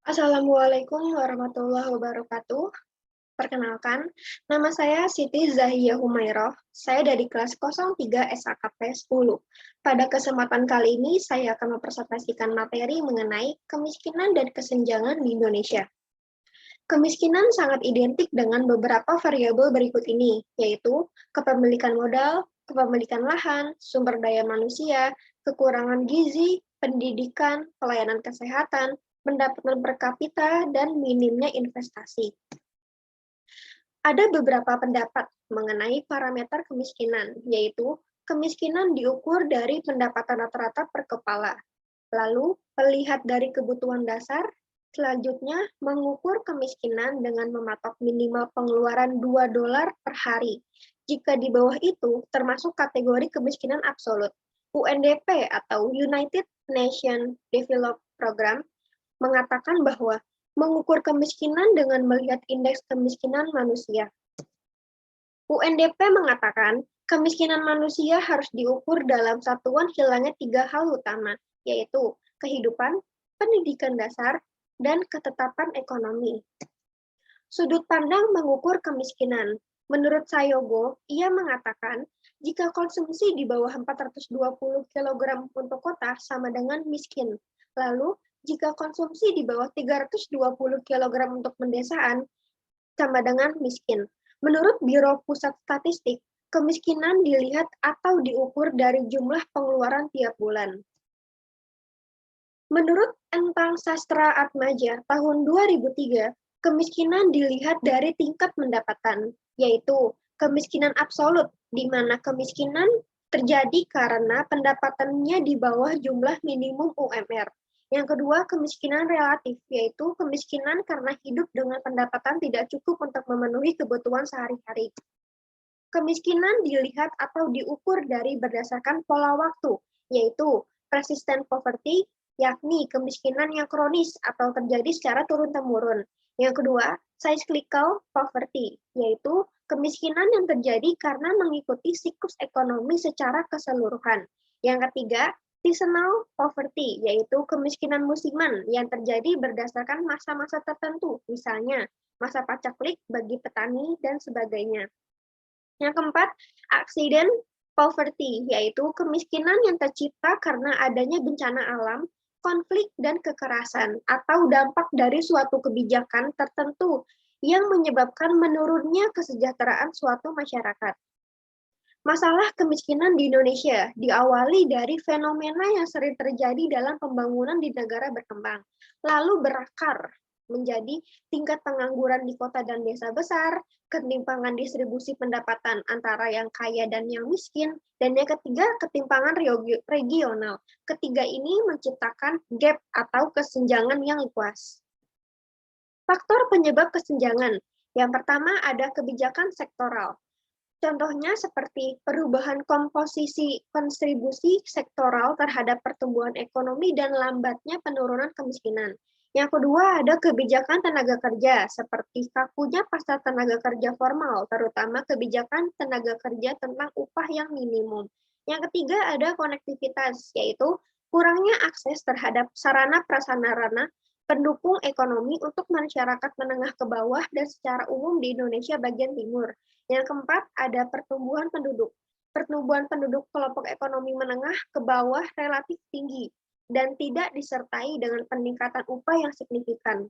Assalamualaikum warahmatullahi wabarakatuh. Perkenalkan, nama saya Siti Zahiyah Humairoh. Saya dari kelas 03 SAKP 10. Pada kesempatan kali ini, saya akan mempresentasikan materi mengenai kemiskinan dan kesenjangan di Indonesia. Kemiskinan sangat identik dengan beberapa variabel berikut ini, yaitu kepemilikan modal, kepemilikan lahan, sumber daya manusia, kekurangan gizi, pendidikan, pelayanan kesehatan, pendapatan per kapita, dan minimnya investasi. Ada beberapa pendapat mengenai parameter kemiskinan, yaitu kemiskinan diukur dari pendapatan rata-rata per kepala. Lalu, melihat dari kebutuhan dasar, selanjutnya mengukur kemiskinan dengan mematok minimal pengeluaran $2 per hari. Jika di bawah itu, termasuk kategori kemiskinan absolut. UNDP atau United Nations Development Program mengatakan bahwa mengukur kemiskinan dengan melihat indeks kemiskinan manusia. UNDP mengatakan kemiskinan manusia harus diukur dalam satuan hilangnya 3 hal utama, yaitu kehidupan, pendidikan dasar, dan ketetapan ekonomi. Sudut pandang mengukur kemiskinan. Menurut Sayogo, ia mengatakan jika konsumsi di bawah 420 kg untuk kota sama dengan miskin. Lalu, jika konsumsi di bawah 320 kg untuk pedesaan sama dengan miskin. Menurut Biro Pusat Statistik, kemiskinan dilihat atau diukur dari jumlah pengeluaran tiap bulan. Menurut Entang Sastra Atmaja tahun 2003, kemiskinan dilihat dari tingkat pendapatan, yaitu kemiskinan absolut, di mana kemiskinan terjadi karena pendapatannya di bawah jumlah minimum UMR. Yang kedua, kemiskinan relatif, yaitu kemiskinan karena hidup dengan pendapatan tidak cukup untuk memenuhi kebutuhan sehari-hari. Kemiskinan dilihat atau diukur dari berdasarkan pola waktu, yaitu persistent poverty, yakni kemiskinan yang kronis atau terjadi secara turun-temurun. Yang kedua, cyclical poverty, yaitu kemiskinan yang terjadi karena mengikuti siklus ekonomi secara keseluruhan. Yang ketiga, seasonal poverty, yaitu kemiskinan musiman yang terjadi berdasarkan masa-masa tertentu, misalnya masa pacaklik bagi petani dan sebagainya. Yang keempat, accident poverty, yaitu kemiskinan yang tercipta karena adanya bencana alam, konflik, dan kekerasan, atau dampak dari suatu kebijakan tertentu yang menyebabkan menurunnya kesejahteraan suatu masyarakat. Masalah kemiskinan di Indonesia diawali dari fenomena yang sering terjadi dalam pembangunan di negara berkembang, lalu berakar menjadi tingkat pengangguran di kota dan desa besar, ketimpangan distribusi pendapatan antara yang kaya dan yang miskin, dan yang ketiga, ketimpangan regional. Ketiga ini menciptakan gap atau kesenjangan yang luas. Faktor penyebab kesenjangan. Yang pertama ada kebijakan sektoral. Contohnya seperti perubahan komposisi kontribusi sektoral terhadap pertumbuhan ekonomi dan lambatnya penurunan kemiskinan. Yang kedua ada kebijakan tenaga kerja, seperti kakunya pasar tenaga kerja formal, terutama kebijakan tenaga kerja tentang upah yang minimum. Yang ketiga ada konektivitas, yaitu kurangnya akses terhadap sarana-prasarana pendukung ekonomi untuk masyarakat menengah ke bawah dan secara umum di Indonesia bagian timur. Yang keempat, ada pertumbuhan penduduk. Pertumbuhan penduduk kelompok ekonomi menengah ke bawah relatif tinggi dan tidak disertai dengan peningkatan upah yang signifikan.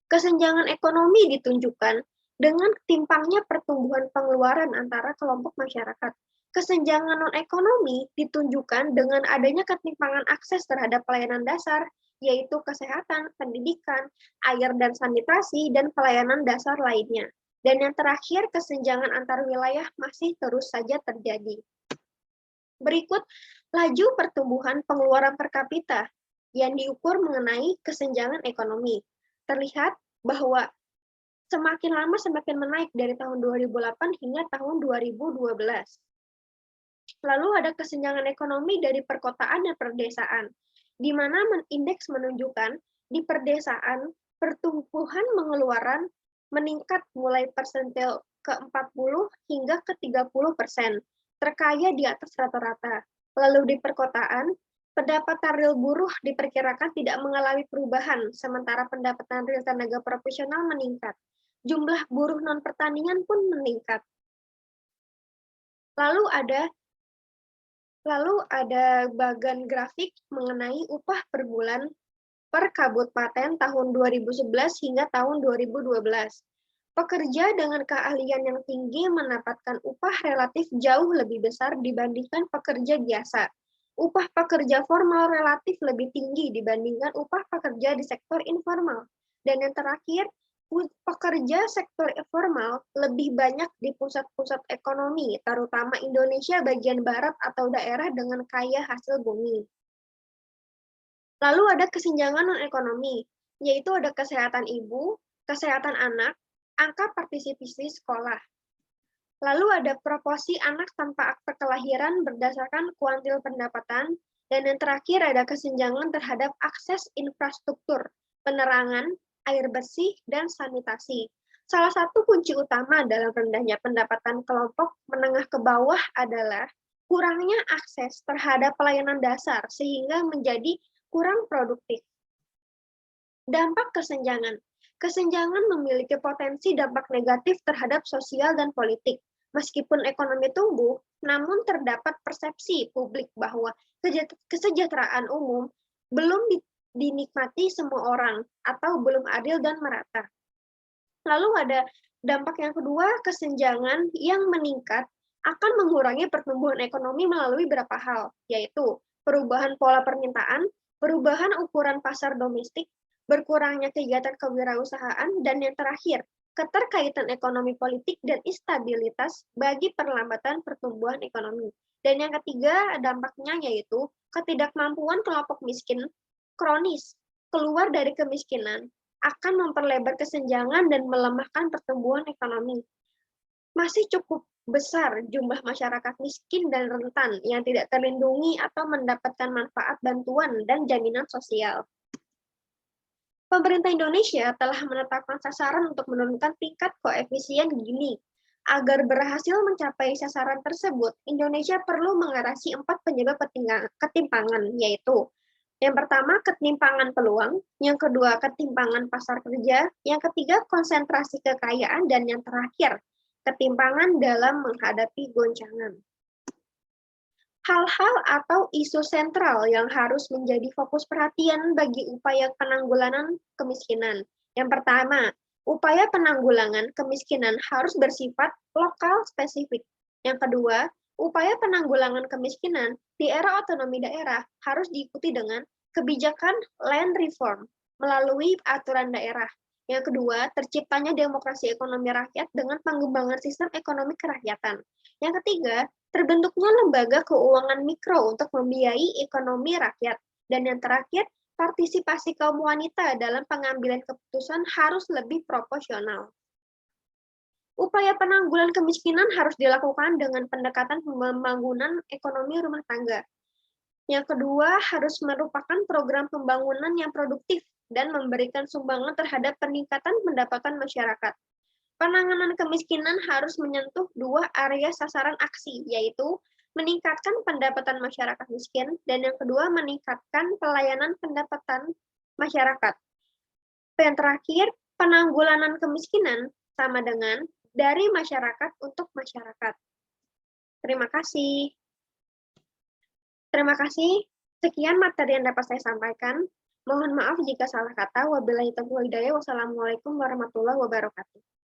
Kesenjangan ekonomi ditunjukkan dengan timpangnya pertumbuhan pengeluaran antara kelompok masyarakat. Kesenjangan non-ekonomi ditunjukkan dengan adanya ketimpangan akses terhadap pelayanan dasar, yaitu kesehatan, pendidikan, air dan sanitasi, dan pelayanan dasar lainnya. Dan yang terakhir, kesenjangan antar wilayah masih terus saja terjadi. Berikut laju pertumbuhan pengeluaran per kapita yang diukur mengenai kesenjangan ekonomi. Terlihat bahwa semakin lama semakin menaik dari tahun 2008 hingga tahun 2012. Lalu ada kesenjangan ekonomi dari perkotaan dan perdesaan, di mana indeks menunjukkan di perdesaan pertumbuhan pengeluaran meningkat mulai persentil ke 40 hingga ke 30%, terkaya di atas rata-rata. Lalu di perkotaan, Pendapatan real buruh diperkirakan tidak mengalami perubahan, sementara pendapatan real tenaga profesional meningkat. Jumlah buruh non-pertanian pun meningkat. Lalu ada bagan grafik mengenai upah per bulan per kabupaten tahun 2011 hingga tahun 2012. Pekerja dengan keahlian yang tinggi mendapatkan upah relatif jauh lebih besar dibandingkan pekerja biasa. Upah pekerja formal relatif lebih tinggi dibandingkan upah pekerja di sektor informal. Dan yang terakhir, pekerja sektor informal lebih banyak di pusat-pusat ekonomi, terutama Indonesia bagian barat atau daerah dengan kaya hasil bumi. Lalu ada kesenjangan non-ekonomi, yaitu ada kesehatan ibu, kesehatan anak, angka partisipasi sekolah. Lalu ada proporsi anak tanpa akte kelahiran berdasarkan kuantil pendapatan, dan yang terakhir ada kesenjangan terhadap akses infrastruktur, penerangan, air bersih, dan sanitasi. Salah satu kunci utama dalam rendahnya pendapatan kelompok menengah ke bawah adalah kurangnya akses terhadap pelayanan dasar sehingga menjadi kurang produktif. Dampak kesenjangan. Kesenjangan memiliki potensi dampak negatif terhadap sosial dan politik. Meskipun ekonomi tumbuh, namun terdapat persepsi publik bahwa kesejahteraan umum belum dinikmati semua orang atau belum adil dan merata. Lalu ada dampak yang kedua, kesenjangan yang meningkat akan mengurangi pertumbuhan ekonomi melalui beberapa hal, yaitu perubahan pola permintaan, perubahan ukuran pasar domestik, berkurangnya kegiatan kewirausahaan, dan yang terakhir, keterkaitan ekonomi politik dan instabilitas bagi perlambatan pertumbuhan ekonomi. Dan yang ketiga, dampaknya yaitu ketidakmampuan kelompok miskin kronis keluar dari kemiskinan akan memperlebar kesenjangan dan melemahkan pertumbuhan ekonomi. Masih cukup besar jumlah masyarakat miskin dan rentan yang tidak terlindungi atau mendapatkan manfaat bantuan dan jaminan sosial. Pemerintah Indonesia telah menetapkan sasaran untuk menurunkan tingkat koefisien Gini. Agar berhasil mencapai sasaran tersebut, Indonesia perlu mengatasi 4 penyebab ketimpangan, yaitu yang pertama, ketimpangan peluang, yang kedua, ketimpangan pasar kerja, yang ketiga, konsentrasi kekayaan, dan yang terakhir, ketimpangan dalam menghadapi goncangan. Hal-hal atau isu sentral yang harus menjadi fokus perhatian bagi upaya penanggulangan kemiskinan. Yang pertama, upaya penanggulangan kemiskinan harus bersifat lokal spesifik. Yang kedua, upaya penanggulangan kemiskinan di era otonomi daerah harus diikuti dengan kebijakan land reform melalui aturan daerah. Yang kedua, terciptanya demokrasi ekonomi rakyat dengan pengembangan sistem ekonomi kerakyatan. Yang ketiga, terbentuknya lembaga keuangan mikro untuk membiayai ekonomi rakyat. Dan yang terakhir, partisipasi kaum wanita dalam pengambilan keputusan harus lebih proporsional. Upaya penanggulangan kemiskinan harus dilakukan dengan pendekatan pembangunan ekonomi rumah tangga. Yang kedua, harus merupakan program pembangunan yang produktif dan memberikan sumbangan terhadap peningkatan pendapatan masyarakat. Penanganan kemiskinan harus menyentuh 2 area sasaran aksi, yaitu meningkatkan pendapatan masyarakat miskin, dan yang kedua, meningkatkan pelayanan pendapatan masyarakat. Yang terakhir, penanggulangan kemiskinan sama dengan dari masyarakat untuk masyarakat. Terima kasih. Sekian materi yang dapat saya sampaikan. Mohon maaf jika salah kata. Wabillahi taufiq wal hidayah. Wassalamualaikum warahmatullahi wabarakatuh.